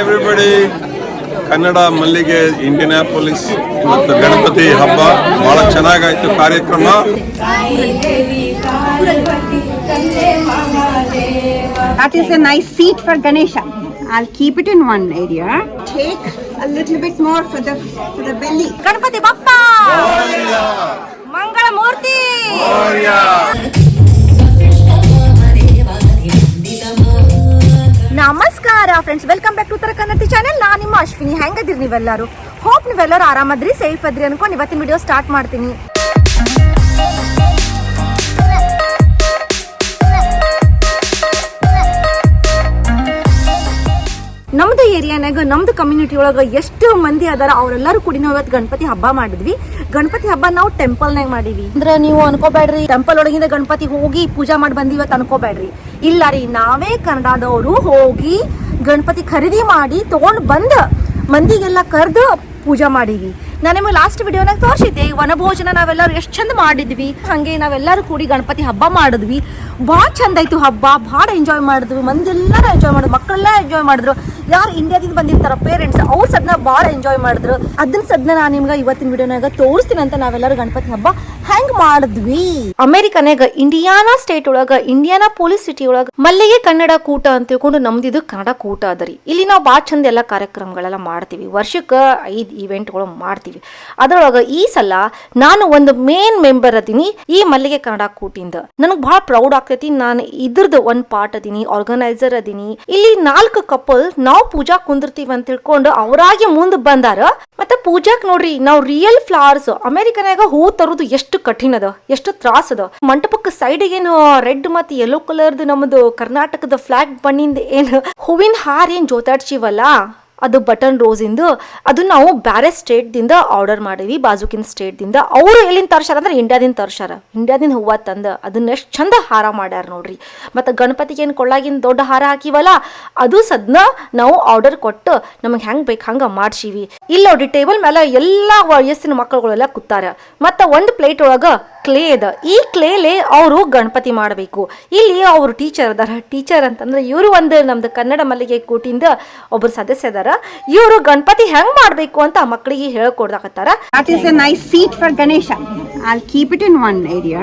Everybody. Kannada ಮಲ್ಲಿಗೆ Indianapolis ಇವತ್ತು ಗಣಪತಿ ಹಬ್ಬ ಬಹಳ ಚೆನ್ನಾಗಾಯ್ತು ಕಾರ್ಯಕ್ರಮ. That is a nice seat for Ganesha. I'll keep it in one area. Take a little bit more for the belly. Ganapati Bappa! Mangala Murthy! ನಮಸ್ಕಾರ friends, welcome back to Uttara Kannada channel. ನಾನು ನಿಮ್ಮ ಅಶ್ವಿನಿ. ಹೆಂಗದಿರಿ ನೀವೆಲ್ಲರೂ? Hope ನೀವೆಲ್ಲರೂ ಆರಾಮದ್ರಿ, safe ಅದ್ರಿ ಅನ್ಕೊಂಡು ಇವತ್ತಿನ video start ಮಾಡ್ತೀನಿ. ನಮ್ದು ಏರಿಯಾನಾಗ ನಮ್ದು ಕಮ್ಯುನಿಟಿ ಒಳಗೆ ಎಷ್ಟು ಮಂದಿ ಅದಾರ ಅವರೆಲ್ಲರೂ ಕೂಡಿ ನಾವು ಇವತ್ತು ಗಣಪತಿ ಹಬ್ಬ ಮಾಡಿದ್ವಿ. ಗಣಪತಿ ಹಬ್ಬ ನಾವು ಟೆಂಪಲ್ನಾಗ ಮಾಡೀವಿ. ಅಂದ್ರೆ ನೀವು ಅನ್ಕೋಬೇಡ್ರಿ ಟೆಂಪಲ್ ಒಳಗಿಂದ ಗಣಪತಿ ಹೋಗಿ ಪೂಜಾ ಮಾಡಿ ಬಂದಿ ಇವತ್ತು ಅನ್ಕೋಬೇಡ್ರಿ. ಇಲ್ಲ ರೀ, ನಾವೇ ಕನ್ನಡದವರು ಹೋಗಿ ಗಣಪತಿ ಖರೀದಿ ಮಾಡಿ ತಗೊಂಡು ಬಂದು ಮಂದಿಗೆಲ್ಲ ಕರೆದು ಪೂಜಾ ಮಾಡೀವಿ. ನಾನು ನಿಮಗೆ ಲಾಸ್ಟ್ ವಿಡಿಯೋನಾಗ ತೋರಿಸಿದ್ದೆ ವನಭೋಜನ ನಾವೆಲ್ಲರೂ ಎಷ್ಟು ಚಂದ ಮಾಡಿದ್ವಿ. ಹಾಗೆ ನಾವೆಲ್ಲರೂ ಕೂಡಿ ಗಣಪತಿ ಹಬ್ಬ ಮಾಡಿದ್ವಿ. ಭಾಳ ಚಂದ ಆಯ್ತು ಹಬ್ಬ, ಭಾಳ ಎಂಜಾಯ್ ಮಾಡಿದ್ವಿ. ಮಂದಿ ಎಲ್ಲರೂ ಎಂಜಾಯ್ ಮಾಡಿದ್ರು, ಮಕ್ಕಳೆಲ್ಲ ಎಂಜಾಯ್ ಮಾಡಿದ್ರು. ಯಾರು ಇಂಡಿಯಾದಿಂದ ಬಂದಿರ್ತಾರ ಪೇರೆಂಟ್ಸ್, ಅವ್ರು ಸದ್ನ ಭಾಳ ಎಂಜಾಯ್ ಮಾಡಿದ್ರು. ಅದನ್ನ ಸದ್ನ ನಾನು ನಿಮ್ಗೆ ಇವತ್ತಿನ ವಿಡಿಯೋನಾಗ ತೋರಿಸ್ತೀನಿ ಅಂತ ನಾವೆಲ್ಲರೂ ಗಣಪತಿ ಹಬ್ಬ ಹೆಂಗ್ ಮಾಡಿದ್ವಿ. ಅಮೆರಿಕನಾಗ ಇಂಡಿಯಾನಾ ಸ್ಟೇಟ್ ಒಳಗ ಇಂಡಿಯಾನಾಪೊಲಿಸ್ ಸಿಟಿ ಒಳಗ ಮಲ್ಲಿಗೆ ಕನ್ನಡ ಕೂಟ ಅಂತ ತಿಳ್ಕೊಂಡು ನಮ್ದಿದು ಕನ್ನಡ ಕೂಟ ಅದರಿ. ಇಲ್ಲಿ ನಾವು ಭಾಳ ಚಂದ ಎಲ್ಲ ಕಾರ್ಯಕ್ರಮಗಳೆಲ್ಲ ಮಾಡ್ತೀವಿ. ವರ್ಷಕ್ಕೆ 5 ಇವೆಂಟ್ಗಳು ಮಾಡ್ತೀವಿ. ಅದ್ರೊಳಗ ಈ ಸಲ ನಾನು ಒಂದು ಮೇನ್ ಮೆಂಬರ್ ಅದೀನಿ ಈ ಮಲ್ಲಿಗೆ ಕನ್ನಡ ಕೂಟಿಂದ. ನನಗ್ ಬಹಳ ಪ್ರೌಡ್ ಆಗ್ತೈತಿ. ನಾನು ಇದ್ರದ್ದು ಒಂದ್ ಪಾರ್ಟ್ ಅದೀನಿ, ಆರ್ಗನೈಸರ್ ಅದೀನಿ. ಇಲ್ಲಿ 4 ಕಪಲ್ ನಾವು ಪೂಜಾ ಕುಂದಿರ್ತೀವಿ ಅಂತ ತಿಳ್ಕೊಂಡು ಅವರಾಗಿ ಮುಂದೆ ಬಂದಾರ. ಮತ್ತೆ ಪೂಜಾಕ್ ನೋಡ್ರಿ, ನಾವು ರಿಯಲ್ ಫ್ಲವರ್ಸ್ ಅಮೆರಿಕನಾಗ ಹೂ ತರುದು ಎಷ್ಟು ಕಠಿಣ ಅದ, ಎಷ್ಟು ತ್ರಾಸ ಅದ. ಮಂಟಪಕ್ಕೆ ಸೈಡಿಗೆ ಏನು ರೆಡ್ ಮತ್ತೆ ಯೆಲ್ಲೋ ಕಲರ್ದು ನಮ್ದು ಕರ್ನಾಟಕದ ಫ್ಲಾಗ್ ಬಣ್ಣಿಂದ ಏನು ಹೂವಿನ ಹಾರ ಏನ್ ಜೋತಾಡ್ಸಿವಲ್ಲ, ಅದು ಬಟನ್ ರೋಸ್ ಇಂದು ಅದು ನಾವು ಬ್ಯಾರೆ ಸ್ಟೇಟ್ ದಿಂದ ಆರ್ಡರ್ ಮಾಡಿವಿ. ಬಾಜುಕಿನ ಸ್ಟೇಟ್ ದಿಂದ. ಅವರು ಎಲ್ಲಿಂದ ತರ್ಸಾರ ಅಂದ್ರೆ ಇಂಡಿಯಾದಿಂದ ತರ್ಸಾರ. ಇಂಡಿಯಾದಿಂದ ಹೂವ ತಂದ ಅದನ್ನ ಎಷ್ಟು ಚಂದ ಹಾರ ಮಾಡ್ಯಾರ ನೋಡ್ರಿ. ಮತ್ತೆ ಗಣಪತಿಗೆ ಏನು ಕೊಳ್ಳಾಗಿನ ದೊಡ್ಡ ಹಾರ ಹಾಕಿವಲ್ಲ, ಅದು ಸದ್ನ ನಾವು ಆರ್ಡರ್ ಕೊಟ್ಟು ನಮಗೆ ಹೆಂಗ್ ಬೇಕು ಹಂಗ ಮಾಡ್ಸಿವಿ. ಇಲ್ಲಿ ನೋಡ್ರಿ, ಟೇಬಲ್ ಮೇಲೆ ಎಲ್ಲಾ ವಯಸ್ಸಿನ ಮಕ್ಕಳುಗಳೆಲ್ಲ ಕೂತಾರ. ಮತ್ತೆ ಒಂದು ಪ್ಲೇಟ್ ಒಳಗ ಕ್ಲೇ ಅದ. ಈ ಕ್ಲೇಲೆ ಅವರು ಗಣಪತಿ ಮಾಡಬೇಕು. ಇಲ್ಲಿ ಅವರು ಟೀಚರ್ ಅದಾರ. ಟೀಚರ್ ಅಂತಂದ್ರೆ ಇವರು ಒಂದು ನಮ್ದು ಕನ್ನಡ ಮಲ್ಲಿಗೆ ಕೂಟಿಂದ ಒಬ್ಬರು ಸದಸ್ಯ ಅದಾರ. ಇವರು ಗಣಪತಿ ಹೆಂಗ್ ಮಾಡ್ಬೇಕು ಅಂತ ಮಕ್ಕಳಿಗೆ ಹೇಳ್ಕೊಡ್ದಾಕತ್ತಾರ. That is a nice seat for Ganesha. I'll keep it in one area.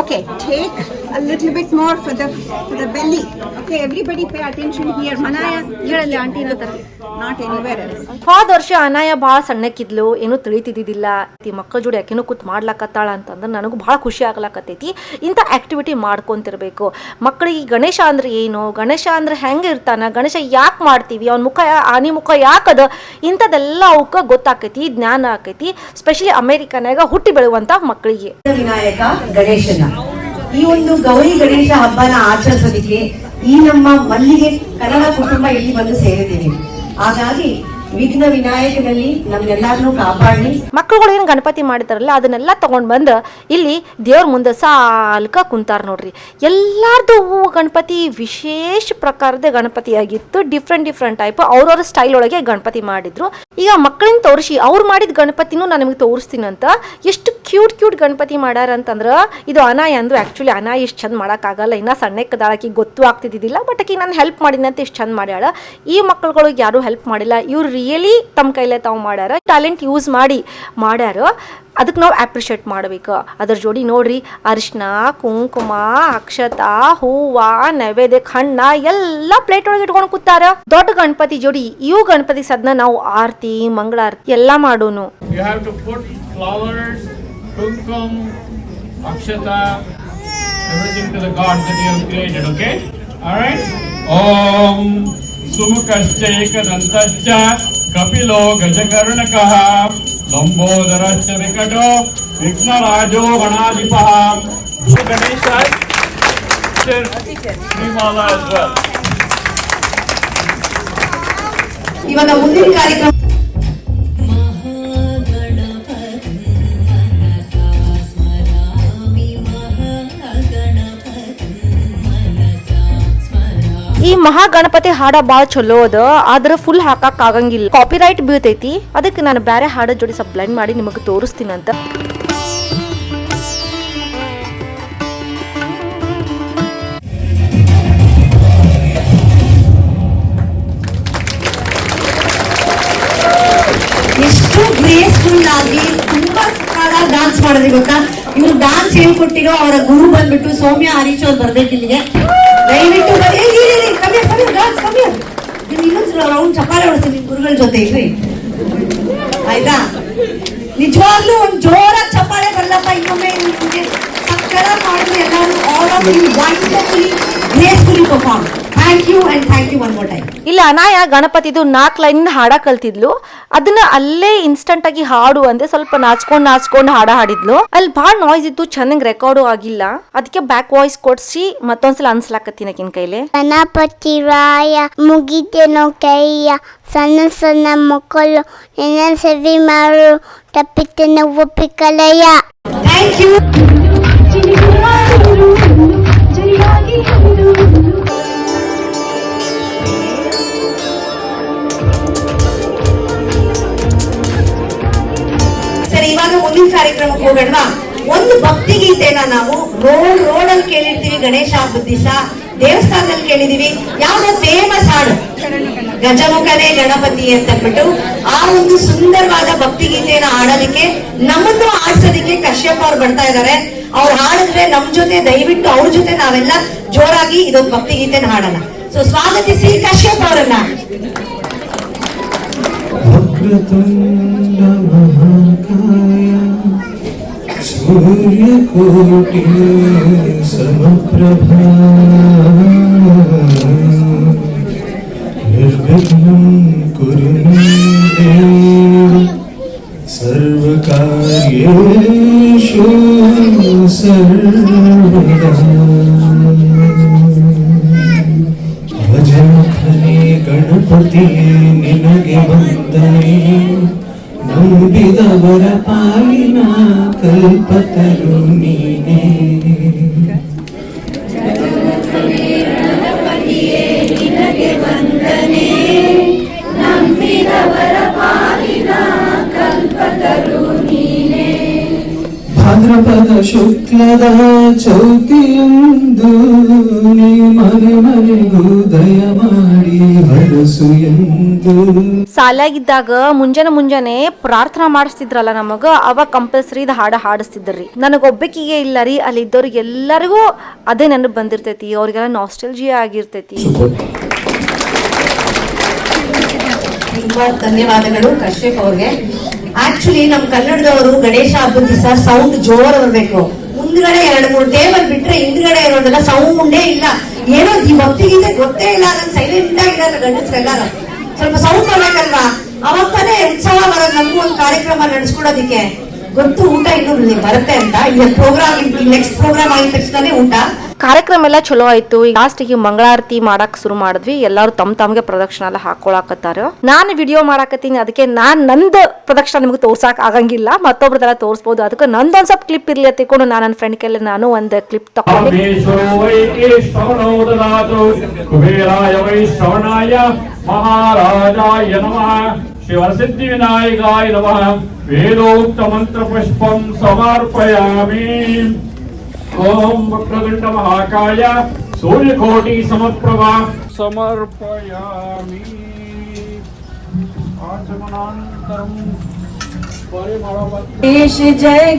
Okay, take a little bit more for the belly. Okay, everybody pay attention here. Manaya, ಹೇಳಲ್ಲ ಆಂಟಿ ಅಂತಾರ. Not anywhere else. ಹೋದ ವರ್ಷ ಅನಾಯ ಭಾಳ ಸಣ್ಣಕ್ಕಿದ್ಲು, ಏನೂ ತಿಳಿತಿದ್ದಿದ್ದಿಲ್ಲ. ಈ ಮಕ್ಕಳ ಜೋಡಿ ಯಾಕೆನೋ ಕೂತ್ ಮಾಡ್ಲಾಕತ್ತಾಳ ಅಂತಂದ್ರೆ ನನಗೂ ಭಾಳ ಖುಷಿ ಆಗ್ಲಾಕತ್ತೈತಿ. ಇಂಥ ಆಕ್ಟಿವಿಟಿ ಮಾಡ್ಕೊಂತಿರ್ಬೇಕು. ಮಕ್ಕಳಿಗೆ ಗಣೇಶ ಅಂದ್ರೆ ಏನು, ಗಣೇಶ ಅಂದ್ರೆ ಹೆಂಗೆ ಇರ್ತಾನ, ಗಣೇಶ ಯಾಕೆ ಮಾಡ್ತೀವಿ, ಅವ್ನ ಮುಖ ಆನಿ ಮುಖ ಯಾಕದ, ಇಂಥದ್ದೆಲ್ಲ ಅವಕ್ಕೆ ಗೊತ್ತಾಕೈತಿ, ಜ್ಞಾನ ಆಕೈತಿ. ಸ್ಪೆಷಲಿ ಅಮೆರಿಕನಾಗ ಹುಟ್ಟಿ ಬೆಳೆಯುವಂತ ಮಕ್ಕಳಿಗೆ. ವಿನಾಯಕ ಗಣೇಶನ ಈ ಒಂದು ಗೌರಿ ಗಣೇಶ ಹಬ್ಬನ ಆಚರಿಸೋದಿಕ್ಕೆ ಈ ನಮ್ಮ ಮಲ್ಲಿಗೆ ಕನ್ನಡ ಕುಟುಂಬ ಇಲ್ಲಿ ಬಂದು ಸೇರಿದ್ದೀವಿ. ಹಾಗಾಗಿ ವಿಘ್ನ ವಿನಾಯಕನಲ್ಲಿ ನಮ್ಗೆಲ್ಲಾರನ್ನೂ ಕಾಪಾಡಿ. ಮಕ್ಕಳುಗಳು ಏನು ಗಣಪತಿ ಮಾಡಿದಾರಲ್ಲ ಅದನ್ನೆಲ್ಲ ತಗೊಂಡ್ ಬಂದು ಇಲ್ಲಿ ದೇವ್ರ ಮುಂದೆ ಸಾಲ್ಕ ಕುಂತಾರ ನೋಡ್ರಿ. ಎಲ್ಲಾರ್ದು ಗಣಪತಿ ವಿಶೇಷ ಪ್ರಕಾರದ ಗಣಪತಿ ಆಗಿತ್ತು. ಡಿಫ್ರೆಂಟ್ ಟೈಪ್ ಅವ್ರವ್ರ ಸ್ಟೈಲ್ ಒಳಗೆ ಗಣಪತಿ ಮಾಡಿದ್ರು. ಈಗ ಮಕ್ಕಳಿಂದ ತೋರಿಸಿ ಅವ್ರು ಮಾಡಿದ ಗಣಪತಿನೂ ನಾನು ನಿಮಗೆ ತೋರಿಸ್ತೀನಿ ಅಂತ. ಎಷ್ಟು ಕ್ಯೂಟ್ ಗಣಪತಿ ಮಾಡ್ಯಾರ ಅಂತಂದ್ರ ಇದು ಅನಾಯ ಅಂದ್ರು. ಆಕ್ಚುಲಿ ಅನಾಯ ಇಷ್ಟು ಚಂದ ಮಾಡಕ್ಕಾಗಲ್ಲ, ಇನ್ನ ಸಣ್ಣಕ್ಕದಾಳಕಿ ಗೊತ್ತು ಆಗ್ತಿದ್ದಿಲ್ಲ. ಬಟ್ ಆಕಿ ನಾನು ಹೆಲ್ಪ್ ಮಾಡಿನಂತ ಇಷ್ಟು ಚಂದ ಮಾಡ್ಯಾಳ. ಈ ಮಕ್ಕಳುಗಳಿಗೆ ಯಾರು ಹೆಲ್ಪ್ ಮಾಡಿಲ್ಲ. ಇವ್ರು ರಿಯಲಿ ತಮ್ಮ ಕೈಲೇ ತಾವು ಮಾಡ್ಯಾರ. ಟ್ಯಾಲೆಂಟ್ ಯೂಸ್ ಮಾಡಿ ಮಾಡ್ಯಾರ. ಅದಕ್ಕೆ ನಾವು ಅಪ್ರಿಷಿಯೇಟ್ ಮಾಡ್ಬೇಕು. ಅದ್ರ ಜೋಡಿ ನೋಡ್ರಿ, ಅರಿಶಿನ, ಕುಂಕುಮ, ಅಕ್ಷತಾ, ಹೂವ, ನೈವೇದ್ಯ, ಹಣ್ಣ ಎಲ್ಲ ಪ್ಲೇಟ್ ಒಳಗೆ ಇಟ್ಕೊಂಡು ಕೂತಾರ. ದೊಡ್ಡ ಗಣಪತಿ ಜೋಡಿ ಇವು ಗಣಪತಿ ಸದ್ನ ನಾವು ಆರತಿ, ಮಂಗಳಾರತಿ ಎಲ್ಲ ಮಾಡೋನು. Kumkum, Akshata, everything to the God that you have created, okay? Alright? Om Sumukascha Ekadantascha Kapilo Gajakarnakaha Lambodharascha Vikato Vignarajo Ganadipaha Ganesha Srimala as well. ಇವಾಗ ಮುಂದಿನ ಕಾರ್ಯಕ್ರಮ ಈ ಮಹಾಗಣಪತಿ ಹಾಡ ಭಾಳ ಚಲೋ ಅದ. ಆದ್ರೆ ಫುಲ್ ಹಾಕಕ್ ಆಗಂಗಿಲ್ಲ, ಕಾಪಿರೈಟ್ ಬೀಳ್ತೈತಿ. ಅದಕ್ಕೆ ನಾನು ಬೇರೆ ಹಾಡ ಜೋಡಿ ಸ್ವಲ್ಪ ಬ್ಲೆಂಡ್ ಮಾಡಿ ನಿಮಗೆ ತೋರಿಸ್ತೀನಿ ಅಂತ. ಮಾಡಿದ್ರಿ ಗೊತ್ತಾ? ಇವ್ರು ಡಾನ್ಸ್ ಹೇಳ್ಕೊಟ್ಟಿರೋ ಅವರ ಗುರು ಬಂದ್ಬಿಟ್ಟು ಸೌಮ್ಯ ಹರೀಶ್ ಅವ್ರು ಬರ್ಬೇಕು ಇಲ್ಲಿಗೆ. ದಯವಿಟ್ಟು ಕಮ್ಮಿ ಇನ್ನೊಂದು ರೌಂಡ್ ಚಪ್ಪಾಳೆ ಹೊಡಿಸ್ತೀನಿ ನಿಮ್ ಗುರುಗಳ ಜೊತೆ ಇರ್ರಿ, ಆಯ್ತಾ? ನಿಜವಾಗ್ಲೂ ಒಂದ್ ಜೋರಾಗಿ ಚಪ್ಪಾಳೆ ಬರಲಪ್ಪ ಇನ್ನೊಮ್ಮೆ ನಿಮ್ಗೆ ಸಕ್ಕರ ಮಾಡಿದ್ರು ಎಲ್ಲರೂ. All of you wonderfully gracefully perform. Thank you and thank you one more time. ಇಲ್ಲ ಅನಾಯ ಗಣಪತಿದು 4 ಲೈನ್ ಹಾಡ ಕಲ್ತಿದ್ಲು, ಅದನ್ನ ಅಲ್ಲೇ ಇನ್ಸ್ಟಂಟ್ ಆಗಿ ಹಾಡು ಅಂದೆ ಸ್ವಲ್ಪ ನಾಚ್ಕೊಂಡು ಹಾಡ ಹಾಡಿದ್ಲು. ಅಲ್ಲಿ ಭಾಳ ನಾಯ್ಸ್ ಇತ್ತು, ಚೆನ್ನಾಗಿ ರೆಕಾರ್ಡು ಆಗಿಲ್ಲ, ಅದಕ್ಕೆ ಬ್ಯಾಕ್ ವಾಯ್ಸ್ ಕೊಡ್ಸಿ ಮತ್ತೊಂದ್ಸಲ ಅನ್ಸ್ಲಾಕತ್ತೀನಿ ಆಕಿನ ಕೈಲಿ. ಗಣಪತಿ ರಾಯ ಮುಗಿದೇನೋ ಕೈಯ, ಸಣ್ಣ ಸಣ್ಣ ಮಕ್ಕಳು ನಿನ್ನ ಸೇವೆ ಮಾಡು, ತಪ್ಪಿತನ ಒಪ್ಪಿಕಲಯ್ಯ. Thank you. ಸರಿ, ಇವಾಗ ಮುಂದಿನ ಕಾರ್ಯಕ್ರಮಕ್ಕೆ ಹೋಗೋಣವಾ? ಒಂದು ಭಕ್ತಿ ಗೀತೆನ ನಾವು ರೋಡಲ್ಲಿ ಕೇಳಿರ್ತೀವಿ, ಗಣೇಶ ಹಬ್ಬದ ದಿವಸ ದೇವಸ್ಥಾನದಲ್ಲಿ ಕೇಳಿದೀವಿ. ಯಾವ್ದೋ ಫೇಮಸ್ ಹಾಡು ಗಜಮುಖನೇ ಗಣಪತಿ ಅಂತ ಅಂದ್ಬಿಟ್ಟು ಆ ಒಂದು ಸುಂದರವಾದ ಭಕ್ತಿ ಗೀತೆನ ಹಾಡೋದಕ್ಕೆ ನಮ್ಮನ್ನು ಆಡ್ಸೋದಕ್ಕೆ ಕಶ್ಯಪ್ ಅವ್ರು ಬರ್ತಾ ಇದಾರೆ. ಅವ್ರು ಹಾಡಿದ್ರೆ ನಮ್ ಜೊತೆ ದಯವಿಟ್ಟು ಅವ್ರ ಜೊತೆ ನಾವೆಲ್ಲ ಜೋರಾಗಿ ಇದೊಂದು ಭಕ್ತಿ ಗೀತೆನ ಹಾಡೋಣ. ಸೊ ಸ್ವಾಗತಿಸಿ ಕಶ್ಯಪ್ ಅವರನ್ನ. ವಕ್ರತುಂಡ ಮಹಾಕಾಯ ಸೂರ್ಯಕೋಟಿ ಸಮಪ್ರಭಾ ನಿರ್ವಿಘ್ನಂ ಕುರು ಮೇ ದೇವ ಸರ್ವಕಾರ್ಯೇಷು ಸರ್ವದಾ. ಗಜಮುಖನೇ ಗಣಪತಿಯೇ ನಿನಗೆ ವಂದನೆ, ನಂಬಿದವರ ಪಾಲಿನ ಕಲ್ಪತರು ನೀನೇ. ಭಾದ್ರಪದ ಶುಕ್ಲದ ಚೌತಿಯಂದು ನೀ ಮನೆ ಮನೆಗೂ ದಯ ಮಾಡಿ ಹರಸು ಎಂದು. ಸಾಲಾಗಿದ್ದಾಗ ಮುಂಜಾನೆ ಪ್ರಾರ್ಥನಾ ಮಾಡಿಸ್ತಿದ್ರಲ್ಲ ನಮಗ, ಅವಾಗ ಕಂಪಲ್ಸರಿ ಇದು ಹಾಡ ಹಾಡಿಸ್ತಿದ್ರಿ. ನನಗೊಬ್ಬಕಿಗೆ ಇಲ್ಲ ರೀ, ಅಲ್ಲಿ ಇದ್ದವ್ರಿಗೆ ಎಲ್ಲರಿಗೂ ಅದೇ ನೆನಪು ಬಂದಿರ್ತೈತಿ, ಅವ್ರಿಗೆಲ್ಲ ನಾಸ್ಟೆಲ್ಜಿಯಾ ಆಗಿರ್ತೈತಿ. ತುಂಬಾ ಧನ್ಯವಾದಗಳು ಕಶ್ಯಪ್ ಅವ್ರಿಗೆ. ಆಕ್ಚುಲಿ ನಮ್ ಕನ್ನಡದವರು ಗಣೇಶ ಹಬ್ಬದ ದಿವಸ ಸೌಂಡ್ ಜೋರ್ ಬರ್ಬೇಕು. ಮುಂದ್ಗಡೆ 2-3 ಟೇಬಲ್ ಬಿಟ್ರೆ ಹಿಂದ್ಗಡೆ ಇರೋದೆಲ್ಲ ಸೌಂಡೇ ಇಲ್ಲ. ಏನೋ ಈ ಭಕ್ತಿಗೀತೆ ಗೊತ್ತೇ ಇಲ್ಲ, ನನ್ ಸೈಲೆಂಟ್ ಆಗಿರಲ್ಲ ಗಂಡಸ್ರೆಲ್ಲಾರು. ಸ್ವಲ್ಪ ಸೌಂಡ್ ಬರ್ಬೇಕಲ್ವಾ, ಅವಾಗ ತಾನೇ ಉತ್ಸವ ಬರೋದು ನಮಗೂ ಒಂದು ಕಾರ್ಯಕ್ರಮ ನಡೆಸ್ಕೊಡೋದಿಕ್ಕೆ. ಗೊತ್ತು ಊಟ ಇನ್ನೂ ಬರುತ್ತೆ ಅಂತ. ಈಗ ಪ್ರೋಗ್ರಾಮ್ ನೆಕ್ಸ್ಟ್ ಪ್ರೋಗ್ರಾಮ್ ಆಗಿದ ತಕ್ಷಣನೇ ಊಟ. ಕಾರ್ಯಕ್ರಮ ಎಲ್ಲ ಚಲೋ ಆಯ್ತು. ಲಾಸ್ಟಿಗೆ ಮಂಗಳಾರತಿ ಮಾಡಕ್ ಶುರು ಮಾಡಿದ್ವಿ. ಎಲ್ಲಾರು ತಮ್ಗೆ ಪ್ರದಕ್ಷಿಣ ಎಲ್ಲ ಹಾಕೊಳಕತ್ತಾರ. ನಾನು ವಿಡಿಯೋ ಮಾಡಾಕತ್ತೀನಿ, ಅದಕ್ಕೆ ನಂದು ಪ್ರದಕ್ಷಿಣ ನಿಮ್ಗೆ ತೋರ್ಸಾಕ್ ಆಗಂಗಿಲ್ಲ, ಮತ್ತೊಬ್ರದೆಲ್ಲ ತೋರಿಸಬಹುದು. ಅದಕ್ಕೆ ನಂದೊಂದ್ ಸ್ವಲ್ಪ ಕ್ಲಿಪ್ ಇರ್ಲಿ ತಿಳ್ಕೊಂಡು ನಾನು ನನ್ನ ಫ್ರೆಂಡ್ ಕೈಲಿ ನಾನು ಒಂದು ಕ್ಲಿಪ್ ತಗೊಂಡೆ. ಮಹಾರಾಜಾಯ ನಮಃ, ಶಿವಸಿದ್ಧಿ ವಿನಾಯಕಾಯ ನಮಃ. ವೇದೋಕ್ತ ಮಂತ್ರ ಪುಷ್ಪಂ ಸಮರ್ಪಯಾಮಿ. ಓಂ ವಕ್ರತುಂಡ ಮಹಾಕಾಯ ಸೂರ್ಯಕೋಟಿ ಸಮಪ್ರಭಾ ಸಮರ್ಪಯಾಮಿ. आचमनान्तरं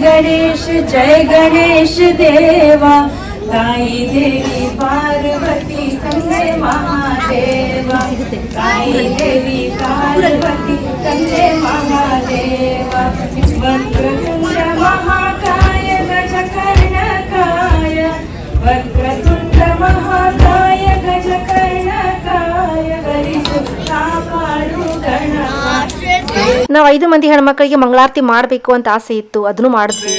गणेश जय गणेश देवा, ताई देवी पार्वती कंदे महादेवा, ताई देवी पार्वती कंदे महादेवा. वक्रतुंड महाकाय गजकर्णकाय, वक्रतुंड महाकाय गजकर्णकाय, गरिसु कापाडु गणपति. ನಾವು 5 ಮಂದಿ ಹೆಣ್ಮಕ್ಳಿಗೆ ಮಂಗಳಾರತಿ ಮಾಡಬೇಕು ಅಂತ ಆಸೆ ಇತ್ತು, ಅದನ್ನು ಮಾಡಿದ್ವಿ.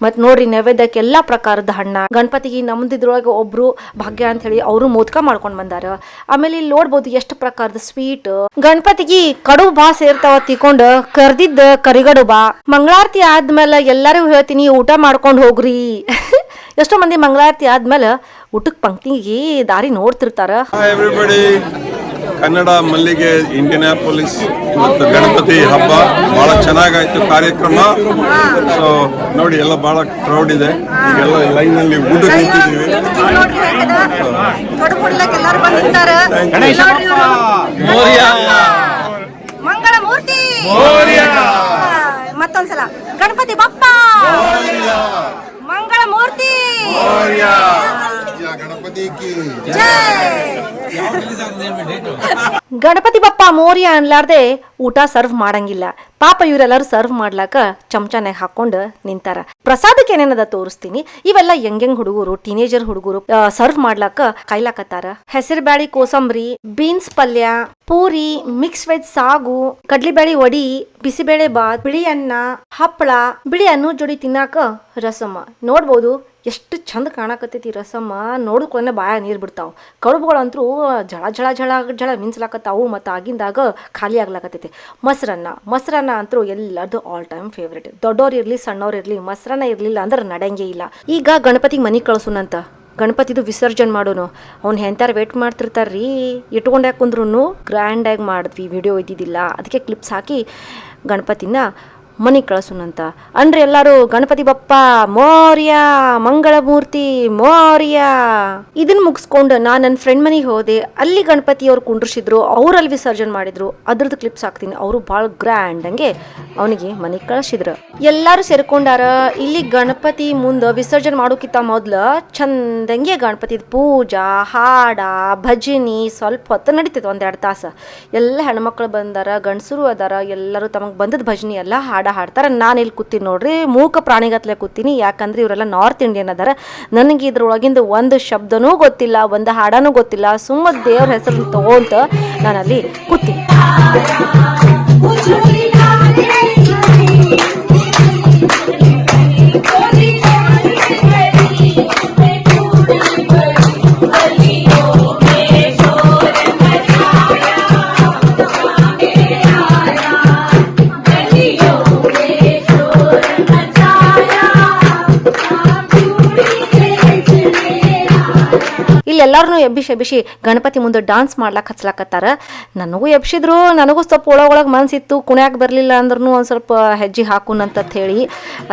ಮತ್ ನೋಡ್ರಿ, ನೈವೇದ್ಯಕ್ಕೆ ಎಲ್ಲಾ ಪ್ರಕಾರದ ಹಣ್ಣ. ಗಣಪತಿಗೆ ನಮ್ದಿದ್ರೊಳಗೆ ಒಬ್ರು ಭಾಗ್ಯ ಅಂತ ಹೇಳಿ ಅವರು ಮೋದಕ ಮಾಡ್ಕೊಂಡ್ ಬಂದಾರ. ಆಮೇಲೆ ಇಲ್ಲಿ ನೋಡ್ಬೋದು ಎಷ್ಟು ಪ್ರಕಾರದ ಸ್ವೀಟ್. ಗಣಪತಿಗೆ ಕಡುಬು ಬಾ ಸೇರ್ತಾವ ತಿಕೊಂಡು ಕರ್ದಿದ್ದ ಕರಿಗಡುಬ. ಮಂಗಳಾರತಿ ಆದ್ಮೇಲೆ ಎಲ್ಲರಿಗೂ ಹೇಳ್ತೀನಿ, ಊಟ ಮಾಡ್ಕೊಂಡು ಹೋಗ್ರಿ. ಎಷ್ಟೋ ಮಂದಿ ಮಂಗಳಾರತಿ ಆದ್ಮೇಲೆ ಊಟಕ್ಕೆ ಪಂಕ್ತಿಗೆ ದಾರಿ ನೋಡ್ತಿರ್ತಾರ. ಕನ್ನಡ ಮಲ್ಲಿಗೆ ಇಂಡಿಯಾನಾಪೊಲಿಸ್ ಇವತ್ತು ಗಣಪತಿ ಹಬ್ಬ ಬಹಳ ಚೆನ್ನಾಗಾಯ್ತು ಕಾರ್ಯಕ್ರಮ. ಸೊ ನೋಡಿ, ಎಲ್ಲ ಬಹಳ ಕ್ರೌಡ್ ಇದೆ. ಈಗೆಲ್ಲ ಲೈನ್ ನಲ್ಲಿ ಊಟಕ್ಕೆ ನಿಂತಿದ್ದೀವಿ. ಮಂಗಳ ಮೂರ್ತಿ. ಇನ್ನೊಂದ್ಸಲ ಗಣಪತಿ ಬಪ್ಪ ಮಂಗಳ ಮೂರ್ತಿ ಗಣಪತಿ ಬಪ್ಪ ಮೋರ್ಯ ಅನ್ಲಾರ್ದೆ ಊಟ ಸರ್ವ್ ಮಾಡಂಗಿಲ್ಲ. ಪಾಪ ಇವರೆಲ್ಲರೂ ಸರ್ವ್ ಮಾಡ್ಲಾಕ ಚಮಚನಾಗ ಹಾಕೊಂಡು ನಿಂತಾರ. ಪ್ರಸಾದಕ್ಕೆ ಏನೇನದ ತೋರಿಸ್ತೀನಿ. ಇವೆಲ್ಲ ಯಂಗ್ ಹುಡುಗರು, ಟೀನೇಜರ್ ಹುಡುಗರು ಸರ್ವ್ ಮಾಡ್ಲಾಕ ಕಾಯ್ಲಾಕತ್ತಾರ. ಹೆಸರು ಬ್ಯಾಳಿ ಕೋಸಂಬರಿ, ಬೀನ್ಸ್ ಪಲ್ಯ, ಪೂರಿ, ಮಿಕ್ಸ್ ವೆಜ್ ಸಾಗು, ಕಡ್ಲಿಬೇಳೆ ವಡಿ, ಬಿಸಿಬೇಳೆ ಬಾತ್, ಬಿಳಿ ಅನ್ನ, ಹಪ್ಪಳ, ಬಿಳಿ ಅನ್ನ ಜೋಡಿ ತಿನ್ನಾಕ ರಸಮ್ಮ. ನೋಡ್ಬೋದು ಎಷ್ಟು ಚಂದ ಕಾಣಕತ್ತೈತಿ ರಸಮ್ಮ. ನೋಡ್ಕೊಂಡೆ ಬಾಯ ನೀರು ಬಿಡ್ತಾವ. ಕಡುಬುಗಳಂತೂ ಜಳ ಜಳ ಜಳ ಜಳ ಮಿಂಚ್ಲಾಕತ್ತಾವು ಮತ್ತು ಆಗಿಂದಾಗ ಖಾಲಿ ಆಗ್ಲಾಕತ್ತೈತಿ. ಮೊಸರನ್ನ ಅಂತೂ ಎಲ್ಲರದು ಆಲ್ ಟೈಮ್ ಫೇವ್ರೇಟ್. ದೊಡ್ಡವ್ರು ಇರಲಿ ಸಣ್ಣವ್ರು ಇರಲಿ ಮೊಸರನ್ನ ಇರಲಿಲ್ಲ ಅಂದ್ರೆ ನಡೆಯಂಗೇ ಇಲ್ಲ. ಈಗ ಗಣಪತಿಗೆ ಮನೆ ಕಳ್ಸೋಣಂತ. ಗಣಪತಿದು ವಿಸರ್ಜನೆ ಮಾಡೋನು. ಅವ್ನು ಎಂತಾರು ವೇಟ್ ಮಾಡ್ತಿರ್ತಾರ್ರೀ. ಇಟ್ಕೊಂಡು ಯಾಕಂದ್ರೂ ಗ್ರ್ಯಾಂಡಾಗಿ ಮಾಡಿದ್ವಿ, ವಿಡಿಯೋ ಇದ್ದಿದ್ದಿಲ್ಲ. ಅದಕ್ಕೆ ಕ್ಲಿಪ್ಸ್ ಹಾಕಿ ಗಣಪತಿನ ಮನೆಗೆ ಕಳ್ಸೋಣಂತ. ಅಂದ್ರೆ ಎಲ್ಲರೂ ಗಣಪತಿ ಬಪ್ಪ ಮೋರ್ಯ, ಮಂಗಳಮೂರ್ತಿ ಮೋರ್ಯ. ಇದನ್ನ ಮುಗಿಸ್ಕೊಂಡು ನಾನು ನನ್ನ ಫ್ರೆಂಡ್ ಮನೆಗೆ ಹೋದೆ. ಅಲ್ಲಿ ಗಣಪತಿ ಅವ್ರು ಕುಂಡ್ರಿಸಿದ್ರು, ಅವ್ರಲ್ಲಿ ವಿಸರ್ಜನೆ ಮಾಡಿದ್ರು. ಅದ್ರದ್ದು ಕ್ಲಿಪ್ಸ್ ಹಾಕ್ತೀನಿ. ಅವರು ಭಾಳ ಗ್ರ್ಯಾಂಡಂಗೆ ಅವನಿಗೆ ಮನೆಗೆ ಕಳಿಸಿದ್ರು. ಎಲ್ಲರೂ ಸೇರ್ಕೊಂಡಾರ. ಇಲ್ಲಿ ಗಣಪತಿ ಮುಂದೆ ವಿಸರ್ಜನೆ ಮಾಡೋಕ್ಕಿಂತ ಮೊದ್ಲು ಚಂದಂಗೆ ಗಣಪತಿದ ಪೂಜಾ, ಹಾಡ, ಭಜನಿ ಸ್ವಲ್ಪ ಹೊತ್ತು ನಡೀತೈತೆ, 1-2 ತಾಸು. ಎಲ್ಲ ಹೆಣ್ಮಕ್ಳು ಬಂದಾರ, ಗಂಡಸರು ಅದಾರ. ಎಲ್ಲರೂ ತಮಗೆ ಬಂದದ ಭಜನಿ ಎಲ್ಲ ಹಾಡ್ತಾರೆ. ನಾನು ಇಲ್ಲಿ ಕೂತೀನಿ ನೋಡ್ರಿ, ಮೂಕ ಪ್ರಾಣಿಗತ್ಲೆ ಕೂತೀನಿ. ಯಾಕಂದ್ರೆ ಇವರೆಲ್ಲ ನಾರ್ತ್ ಇಂಡಿಯನ್ ಅದಾರ. ನನಗೆ ಇದ್ರೊಳಗಿಂದ ಒಂದು ಶಬ್ದನೂ ಗೊತ್ತಿಲ್ಲ, ಒಂದು ಹಾಡನೂ ಗೊತ್ತಿಲ್ಲ. ಸುಮ್ಮ ದೇವ್ರ ಹೆಸರು ತಗೊಂತ ನಾನು ಅಲ್ಲಿ ಕೂತೀನಿ. ಇಲ್ಲೆಲ್ಲರೂ ಎಬ್ಬಿಸಿ ಗಣಪತಿ ಮುಂದೆ ಡಾನ್ಸ್ ಮಾಡ್ಲಾಕ್ ಹಚ್ಲಾಕತ್ತಾರ. ನನಗೂ ಎಬ್ಸಿದ್ರು. ನನಗೂ ಸ್ವಲ್ಪ ಒಳಗೊಳಗೆ ಮನ್ಸಿತ್ತು, ಕುಣ್ಯಾಕ ಬರಲಿಲ್ಲ ಅಂದ್ರೂ ಒಂದು ಸ್ವಲ್ಪ ಹೆಜ್ಜೆ ಹಾಕುನಂತ ಹೇಳಿ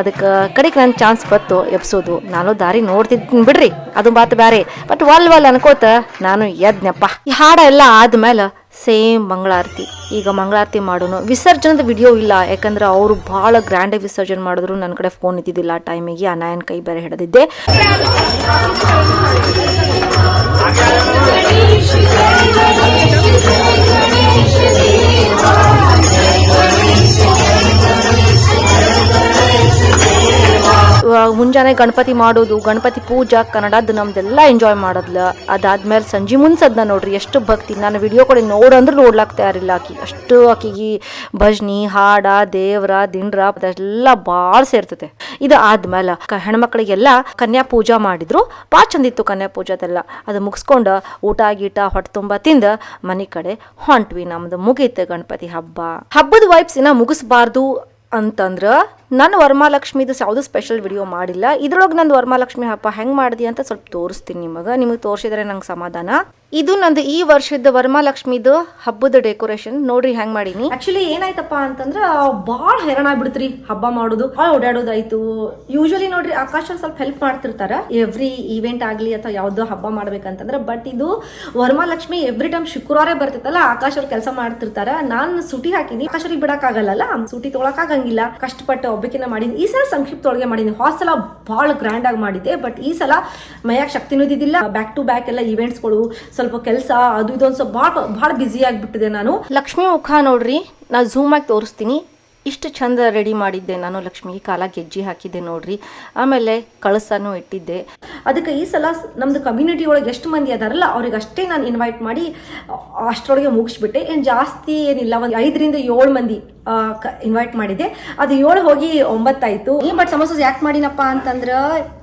ಅದಕ್ಕೆ ಕಡೆಗೆ ನನ್ನ ಚಾನ್ಸ್ ಬತ್ತು ಎಬ್ಸೋದು. ನಾನು ದಾರಿ ನೋಡ್ತಿದ್ದೀನಿ ಬಿಡ್ರಿ, ಅದು ಮಾತು ಬೇರೆ. ಬಟ್ ವಲ್ ಅನ್ಕೋತ ನಾನು ಎದ್ನಪ್ಪ. ಈ ಹಾಡ ಎಲ್ಲ ಆದ್ಮೇಲೆ ಸೇಮ್ ಮಂಗಳಾರತಿ. ಈಗ ಮಂಗಳಾರತಿ ಮಾಡೋನು. ವಿಸರ್ಜನದ ವಿಡಿಯೋ ಇಲ್ಲ, ಯಾಕಂದ್ರೆ ಅವರು ಭಾಳ ಗ್ರ್ಯಾಂಡಾಗಿ ವಿಸರ್ಜನೆ ಮಾಡಿದ್ರು. ನನ್ನ ಕಡೆ ಫೋನ್ ಇದ್ದಿದ್ದಿಲ್ಲ ಆ ಟೈಮಿಗೆ. ಅನಾಯನ್ ಕೈ ಬೇರೆ ಹಿಡಿದಿದ್ದೆ. ಮುಂಜಾನೆ ಗಣಪತಿ ಮಾಡೋದು, ಗಣಪತಿ ಪೂಜಾ ಕನ್ನಡದ್ದು ನಮ್ದೆಲ್ಲ ಎಂಜಾಯ್ ಮಾಡೋದ್ಲ. ಅದಾದ್ಮೇಲೆ ಸಂಜೆ ಮುನ್ಸದ್ನ ನೋಡ್ರಿ ಎಷ್ಟು ಭಕ್ತಿ. ನಾನು ವಿಡಿಯೋ ಕಡೆ ನೋಡಂದ್ರೆ ನೋಡ್ಲಾಕ್ ತಯಾರಿಲ್ಲ. ಅಷ್ಟು ಆಕಿಗೆ ಭಜನಿ, ಹಾಡ, ದೇವ್ರ, ದಿಂಡ್ರ ಅದೆಲ್ಲ ಭಾಳ ಸೇರ್ತತೆ. ಇದು ಆದ್ಮೇಲೆ ಹೆಣ್ಮಕ್ಳಿಗೆಲ್ಲ ಕನ್ಯಾ ಪೂಜಾ ಮಾಡಿದ್ರು. ಭಾಳ ಚಂದಿತ್ತು ಕನ್ಯಾ ಪೂಜಾದೆಲ್ಲ. ಅದು ಮುಗಿಸ್ಕೊಂಡು ಊಟ ಗೀಟ ಹೊಟ್ಟೆ ತುಂಬ ತಿಂದ ಮನೆ ಕಡೆ ಹೊಂಟ್ವಿ. ನಮ್ದು ಮುಗೀತು ಗಣಪತಿ ಹಬ್ಬ. ಹಬ್ಬದ ವೈಬ್ಸ್ ಇನ್ನ ಮುಗಿಸ್ಬಾರ್ದು ಅಂತಂದ್ರ ನಾನು ವರಮಹಾಲಕ್ಷ್ಮಿದು ಯಾವುದೂ ಸ್ಪೆಷಲ್ ವಿಡಿಯೋ ಮಾಡಿಲ್ಲ. ಇದ್ರೊಳಗೆ ನಂದು ವರಮಹಾಲಕ್ಷ್ಮಿ ಹಬ್ಬ ಹೆಂಗೆ ಮಾಡಿದೆ ಅಂತ ಸ್ವಲ್ಪ ತೋರಿಸ್ತೀನಿ ನಿಮಗೆ ತೋರಿಸಿದ್ರೆ ನಂಗೆ ಸಮಾಧಾನ. ಇದು ನಂದು ಈ ವರ್ಷದ ವರಮಹಾಲಕ್ಷ್ಮಿದು ಹಬ್ಬದ ಡೆಕೋರೇಷನ್ ನೋಡ್ರಿ ಹೆಂಗ್ ಮಾಡೀನಿ. ಆಕ್ಚುಲಿ ಏನಾಯ್ತಪ್ಪ ಅಂತಂದ್ರ ಭಾಳ ಹೈರಾಣ ಆಗ್ಬಿಡ್ತ್ರಿ ಹಬ್ಬ ಮಾಡೋದು. ಭಾಳ ಓಡಾಡೋದಾಯ್ತು. ಯೂಶಲಿ ನೋಡ್ರಿ ಆಕಾಶ ಸ್ವಲ್ಪ ಹೆಲ್ಪ್ ಮಾಡ್ತಿರ್ತಾರ ಎವ್ರಿ ಈವೆಂಟ್ ಆಗ್ಲಿ ಅಥವಾ ಯಾವ್ದೋ ಹಬ್ಬ ಮಾಡ್ಬೇಕಂತಂದ್ರ. ಬಟ್ ಇದು ವರಮಹಾಲಕ್ಷ್ಮಿ ಎವ್ರಿ ಟೈಮ್ ಶುಕ್ರವಾರ ಬರ್ತೈತಲ್ಲ, ಆಕಾಶ ಅವ್ರು ಕೆಲಸ ಮಾಡ್ತಿರ್ತಾರ. ನಾನು ಸುಟಿ ಹಾಕಿನಿ. ಆಕಾಶರಿಗೆ ಬಿಡಕ್ ಆಗಲ್ಲ, ಸುಟಿ ತೊಗೊಳಕ್ ಆಗಂಗಿಲ್ಲ. ಕಷ್ಟಪಟ್ಟು ಒಬ್ಬಕಿನ ಮಾಡೀನಿ. ಈ ಸಲ ಸಂಕ್ಷಿಪ್ತೊಳಗೆ ಮಾಡೀನಿ. ಹೋದ ಸಲ ಭಾಳ ಗ್ರ್ಯಾಂಡ್ ಆಗಿ ಮಾಡಿದ್ದೆ. ಬಟ್ ಈ ಸಲ ಮೈಯಾಗ ಶಕ್ತಿನೂ ಇದ್ದಿದ್ದಿಲ್ಲ. ಬ್ಯಾಕ್ ಟು ಬ್ಯಾಕ್ ಎಲ್ಲ ಇವೆಂಟ್ಸ್ಗಳು, ಸ್ವಲ್ಪ ಕೆಲಸ, ಅದು ಇದೊಂದು ಸ್ವಲ್ಪ ಭಾಳ ಬ್ಯುಸಿ ಆಗಿಬಿಟ್ಟಿದೆ ನಾನು. ಲಕ್ಷ್ಮಿ ಮುಖ ನೋಡ್ರಿ, ನಾ ಝೂಮ್ ಆಗಿ ತೋರಿಸ್ತೀನಿ. ಇಷ್ಟು ಚಂದ ರೆಡಿ ಮಾಡಿದ್ದೆ ನಾನು. ಲಕ್ಷ್ಮಿಗೆ ಕಾಲ ಗೆಜ್ಜೆ ಹಾಕಿದ್ದೆ ನೋಡ್ರಿ. ಆಮೇಲೆ ಕಳಸನೂ ಇಟ್ಟಿದ್ದೆ. ಅದಕ್ಕೆ ಈ ಸಲ ನಮ್ದು ಕಮ್ಯುನಿಟಿ ಒಳಗೆ ಎಷ್ಟು ಮಂದಿ ಅದಾರಲ್ಲ ಅವ್ರಿಗೆ ಅಷ್ಟೇ ನಾನು ಇನ್ವೈಟ್ ಮಾಡಿ ಅಷ್ಟರೊಳಗೆ ಮುಗಿಸ್ಬಿಟ್ಟೆ. ಏನು ಜಾಸ್ತಿ ಏನಿಲ್ಲ, ಒಂದು 5ರಿಂದ 7 ಮಂದಿ ಇನ್ವೈಟ್ ಮಾಡಿದ್ದೆ. ಅದು 7 ಹೋಗಿ 9 ಆಯ್ತು. ಬಟ್ ಸಮೋಸ ಯಾಕೆ ಮಾಡಿನಪ್ಪ ಅಂತಂದ್ರ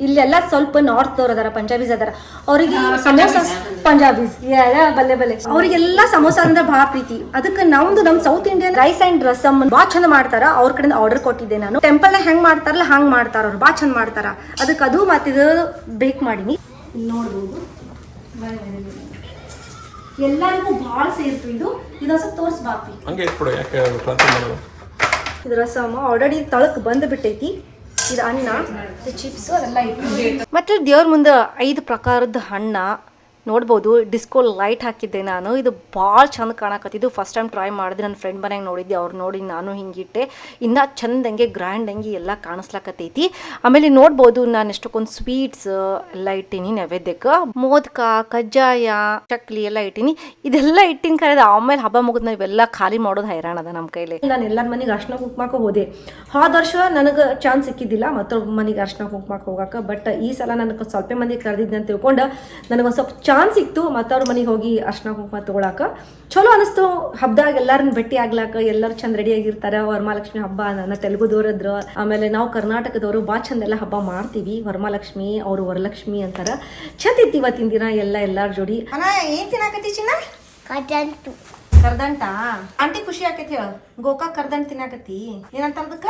ಇಲ್ಲೆಲ್ಲ ಸ್ವಲ್ಪ ನಾರ್ತ್ ಅವ್ರು ಅದಾರ, ಪಂಜಾಬೀಸ್ ಅದಾರ. ಅವ್ರಿಗೆ ಸಮೋಸ ಪಂಜಾಬೀಸ್ ಬಲ್ಲೆ ಅವ್ರಿಗೆಲ್ಲ ಸಮೋಸ ಅಂದ್ರೆ ಬಹಳ ಪ್ರೀತಿ. ಅದಕ್ಕೆ ನಮ್ South Indian rice and rasam ಭಾಳ ಚಂದ ಮಾಡ್ತಾರ. ಅವ್ರ ಕಡೆಯಿಂದ ಆರ್ಡರ್ ಕೊಟ್ಟಿದ್ದೆ ನಾನು. ಟೆಂಪಲ್ ನಾಗ ಹೆಂಗ್ ಮಾಡ್ತಾರಲ್ಲ ಹಂಗ್ ಮಾಡ್ತಾರ ಅವ್ರು, ಭಾಳ ಚಂದ ಮಾಡ್ತಾರ. ಅದಕ್ಕೆ ಅದು ಮತ್ತಿದು ಬೇಕ್ ಮಾಡೀನಿ. ನೋಡ್ಬೋದು ಎಲ್ಲರಿಗೂ ಭಾಳ ಸೇರ್ತು. ಇದು ಸ್ವಲ್ಪ ತೋರಿಸ್ಬಾರ್ದು. ಇದು ರಸಮ್ ಆಲ್ರೆಡಿ ತಳಕ್ ಬಂದ್ ಬಿಟ್ಟೈತಿ. ಇದು ಅನ್ನ, ಚಿಪ್ಸ್ ಅದೆಲ್ಲ ಇಟ್ಟು ಮತ್ತೆ ದೇವ್ರ ಮುಂದೆ 5 ಪ್ರಕಾರದ ಹಣ್ಣ ನೋಡ್ಬೋದು ಡಿಸ್ಕೋ ಲೈಟ್ ಹಾಕಿದ್ದೆ ನಾನು. ಇದು ಭಾಳ ಚಂದ ಕಾಣಕತ್ತಿದ್ದು. ಫಸ್ಟ್ ಟೈಮ್ ಟ್ರೈ ಮಾಡಿದೆ. ನನ್ನ ಫ್ರೆಂಡ್ ಮನೆಗೆ ನೋಡಿದ್ದೆ, ಅವ್ರು ನೋಡಿ ನಾನು ಹಿಂಗಿಟ್ಟೆ. ಇನ್ನೂ ಚಂದಂಗೆ ಗ್ರ್ಯಾಂಡಂಗೆ ಎಲ್ಲ ಕಾಣಿಸ್ಲಕತ್ತೈತಿ. ಆಮೇಲೆ ನೋಡ್ಬೋದು ನಾನು ಎಷ್ಟೊಂದು ಸ್ವೀಟ್ಸ್ ಎಲ್ಲ ಇಟ್ಟೀನಿ ನೈವೇದ್ಯಕ್ಕೆ. ಮೋದಕ, ಕಜ್ಜಾಯ, ಚಕ್ಲಿ ಎಲ್ಲ ಇಟ್ಟೀನಿ. ಇದೆಲ್ಲ ಇಟ್ಟಿನ ಕರೆದ ಆಮೇಲೆ ಹಬ್ಬ ಮುಗಿದ್ನ ಇವೆಲ್ಲ ಖಾಲಿ ಮಾಡೋದು ಹೈರಾಣ ಅದ ನಮ್ಮ ಕೈಲಿ. ನಾನು ಎಲ್ಲರ ಮನೆಗೆ ಅರ್ಶಿನ ಕುಂಕುಮಕ್ಕೆ ಹೋದೆ. ಹೋದ ವರ್ಷ ನನಗೆ ಚಾನ್ಸ್ ಸಿಕ್ಕಿದ್ದಿಲ್ಲ ಮತ್ತೊಬ್ಬ ಮನೆಗೆ ಅರ್ಶಿನ ಕುಂಕುಮಕ್ಕೆ ಹೋಗಕ್ಕೆ. ಬಟ್ ಈ ಸಲ ನನಗೆ ಸ್ವಲ್ಪ ಮಂದಿ ಕರೆದಿದ್ದೆ ಅಂತ ತಿಳ್ಕೊಂಡು ನನಗೊಂದು ಸ್ವಲ್ಪ ಚಾನ್ಸ್ ಸಿಕ್ತು ಮತ್ತವ್ರ ಮನೆಗೆ ಹೋಗಿ ಅರ್ಶಿನ ಕುಂಕುಮ ತೊಗೊಳಕ್ಕೆ. ಚಲೋ ಅನಿಸ್ತು. ಹಬ್ಬದಾಗ ಎಲ್ಲರನ್ನ ಭೇಟಿ ಆಗ್ಲಾಕ. ಎಲ್ಲರೂ ಚಂದ ರೆಡಿ ಆಗಿರ್ತಾರೆ. ವರಮಹಾಲಕ್ಷ್ಮಿ ಹಬ್ಬ ನನ್ನ ತೆಲುಗುದವ್ರದ್ರು. ಆಮೇಲೆ ನಾವು ಕರ್ನಾಟಕದವರು ಭಾಳ ಚಂದ ಎಲ್ಲ ಹಬ್ಬ ಮಾಡ್ತೀವಿ. ವರಮಹಾಲಕ್ಷ್ಮಿ, ಅವರು ವರಲಕ್ಷ್ಮಿ ಅಂತಾರ. ಚಂದ ಇತ್ತು ಇವತ್ತಿನ ದಿನ ಎಲ್ಲಾರ ಜೋಡಿ. ಏನ್ ತಿನ್ನಾಕತ್ತಿ ಚಿನ್ನ? ಕದಂಟು ಕರ್ದಂಟ. ಆಂಟಿ ಖುಷಿ ಆಕೈತಿ ಹೇಳ. ಗೋಕಾಕ್ ಕರ್ದಂಟ್ ತಿನ್ನಾಕತ್ತಿ. ಏನಂತ ಅದಕ್ಕ?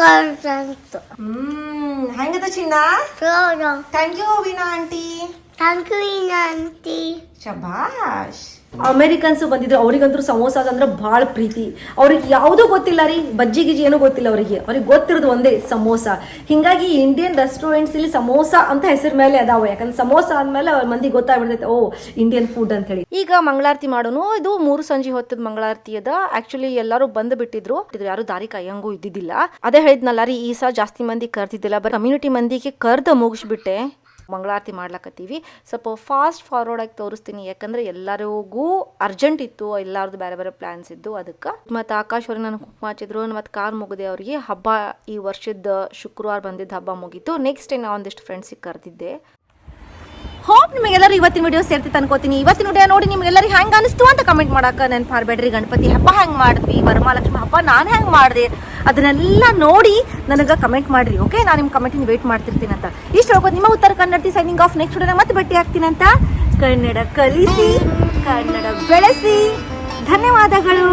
ಕದಂಟು ಹೆಂಗದ ಚಿನ್ನ? ಚೋರು thank you Veena aunty. Thank you aunty. ಶಬಾಷ್. ಅಮೇರಿಕನ್ಸ್ ಬಂದಿದ್ರು. ಅವ್ರಿಗಂತೂ ಸಮೋಸ ಅಂದ್ರೆ ಭಾಳ ಪ್ರೀತಿ. ಅವ್ರಿಗೆ ಯಾವುದೂ ಗೊತ್ತಿಲ್ಲ ರೀ, ಬಜ್ಜಿ ಗಿಜ್ಜಿ ಏನೂ ಗೊತ್ತಿಲ್ಲ ಅವ್ರಿಗೆ ಗೊತ್ತಿರೋದು ಒಂದೇ ಸಮೋಸ. ಹಿಂಗಾಗಿ ಇಂಡಿಯನ್ ರೆಸ್ಟೋರೆಂಟ್ಸ್ ಇಲ್ಲಿ ಸಮೋಸ ಅಂತ ಹೆಸರು ಮೇಲೆ ಅದಾವ. ಯಾಕಂದ್ರೆ ಸಮೋಸ ಅಂದಮೇಲೆ ಅವ್ರ ಮಂದಿ ಗೊತ್ತಾಗ್ಬಿಡ್ತೈತೆ, ಓ ಇಂಡಿಯನ್ ಫುಡ್ ಅಂತ ಹೇಳಿ. ಈಗ ಮಂಗಳಾರತಿ ಮಾಡೋನು. ಇದು 3 ಸಂಜೆ ಹೊತ್ತದ ಮಂಗಳಾರತಿ ಅದ. ಆಕ್ಚುಲಿ ಎಲ್ಲರೂ ಬಂದು ಬಿಟ್ಟಿದ್ರು, ಯಾರು ದಾರಿ ಕಾಯಂಗೂ ಇದ್ದಿದ್ದಿಲ್ಲ. ಅದೇ ಹೇಳಿದ್ನಲ್ಲ ರೀ, ಈ ಸಲ ಜಾಸ್ತಿ ಮಂದಿ ಕರ್ತಿದ್ದಿಲ್ಲ. ಬರೀ ಕಮ್ಯುನಿಟಿ ಮಂದಿಗೆ ಕರ್ದು ಮುಗಿಸ್ಬಿಟ್ಟೆ ಮಂಗಳಾರತಿ ಮಾಡ್ಲಕತ್ತೀವಿ. ಸ್ವಲ್ಪ ಫಾಸ್ಟ್ ಫಾರ್ವರ್ಡ್ ಆಗಿ ತೋರಿಸ್ತೀನಿ, ಯಾಕಂದ್ರೆ ಎಲ್ಲರಿಗೂ ಅರ್ಜೆಂಟ್ ಇತ್ತು. ಎಲ್ಲಾರ್ದು ಬೇರೆ ಬೇರೆ ಪ್ಲಾನ್ಸ್ ಇದ್ದು ಅದಕ್ಕೆ. ಮತ್ತು ಆಕಾಶ್ ಅವ್ರಿಗೆ ನಾನು ಕುಂಕುಮ ಹಚ್ಚಿದ್ರು. ಮತ್ತು ಕಾರ್ ಮುಗಿದೆ ಅವ್ರಿಗೆ. ಹಬ್ಬ ಈ ವರ್ಷದ ಶುಕ್ರವಾರ ಬಂದಿದ್ದ ಹಬ್ಬ ಮುಗೀತು. ನೆಕ್ಸ್ಟ್ ಡೇ ನಾವು ಒಂದಿಷ್ಟು ಫ್ರೆಂಡ್ಸಿಗೆ ಕರೆದಿದ್ದೆ. ಹೋಪ್ ನಿಮಗೆಲ್ಲರೂ ಇವತ್ತಿನ ವಿಡಿಯೋ ಸೇರ್ತಿತ್ತು ಅನ್ಕೋತೀನಿ. ಇವತ್ತಿನ ವಿಡಿಯೋ ನೋಡಿ ನಿಮ್ಗೆಲ್ಲರಿಗೆ ಹೆಂಗೆ ಅನಿಸ್ತು ಅಂತ ಕಮೆಂಟ್ ಮಾಡಕ್ಕೆ ನೆನಪಾರಬೇಡ್ರಿ. ಗಣಪತಿ ಹಬ್ಬ ಹೆಂಗೆ ಮಾಡಿದ್ವಿ, ವರಮಹಾಲಕ್ಷ್ಮಿ ಹಬ್ಬ ನಾನು ಹೆಂಗೆ ಮಾಡಿದೆ ಅದನ್ನೆಲ್ಲ ನೋಡಿ ನನಗೆ ಕಮೆಂಟ್ ಮಾಡಿರಿ. ಓಕೆ, ನಾನು ನಿಮ್ಮ ಕಮೆಂಟಿನ ವೇಟ್ ಮಾಡ್ತಿರ್ತೀನಿ ಅಂತ. ಇಷ್ಟು ಹೋಗೋದು ನಿಮ್ಮ Uttara Kannada signing off. Next ವಿಡಿಯೋನ ಮತ್ತೆ ಭೇಟಿ ಆಗ್ತೀನಿ ಅಂತ. ಕನ್ನಡ ಕಲಿಸಿ, ಕನ್ನಡ ಬೆಳೆಸಿ. ಧನ್ಯವಾದಗಳು.